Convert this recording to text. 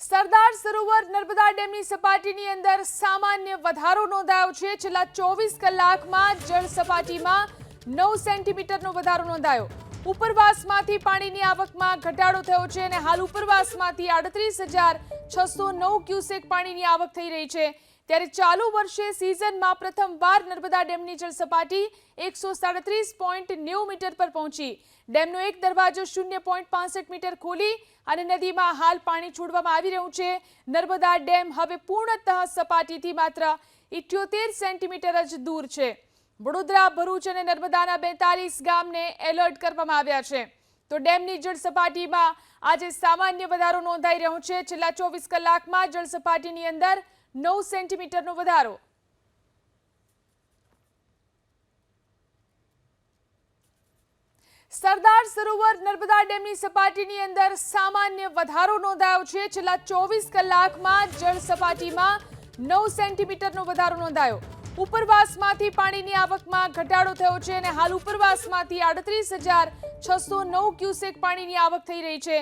સરદાર સરોવર નર્મદા ડેમની સપાટીની અંદર સામાન્ય વધારો નોંધાયો છે। છેલ્લા 24 કલાકમાં જળ સપાટીમાં 9 સેન્ટીમીટરનો વધારો નોંધાયો। ઉપરવાસમાંથી પાણીની આવકમાં ઘટાડો થયો છે અને હાલ ઉપરવાસમાંથી 38,609 ક્યુસેક પાણીની આવક થઈ રહી છે। ત્યારે ચાલુ વર્ષે સિઝનમાં પ્રથમવાર નર્મદા ડેમની જળ સપાટી 137.90 મીટર પર પહોંચી। ડેમનો એક દરવાજો 0.65 મીટર ખોલી અને નદીમાં હાલ પાણી છોડવામાં આવી રહ્યું છે। નર્મદા ડેમ હવે પૂર્ણતઃ સપાટીથી માત્ર 78 સેન્ટીમીટર જ દૂર છે। વડોદરા, ભરૂચ અને નર્મદાના 42 ગામને એલર્ટ કરવામાં આવ્યા છે। તો ડેમની જળ સપાટીમાં આજે સામાન્ય વધારો નોંધાઈ રહ્યો છે। છેલ્લા 24 કલાકમાં જળ સપાટીની અંદર 9 સેન્ટીમીટરનો વધારો। સરદાર સરોવર નર્મદા ડેમની સપાટીની અંદર સામાન્ય વધારો નોંધાયો છે। છેલ્લા 24 કલાકમાં જળ સપાટીમાં 9 સેન્ટીમીટરનો વધારો નોંધાયો। ઉપરવાસમાંથી પાણીની આવકમાં ઘટાડો થયો છે અને હાલ ઉપરવાસમાંથી 38,609 ક્યુસેક પાણીની આવક થઈ રહી છે।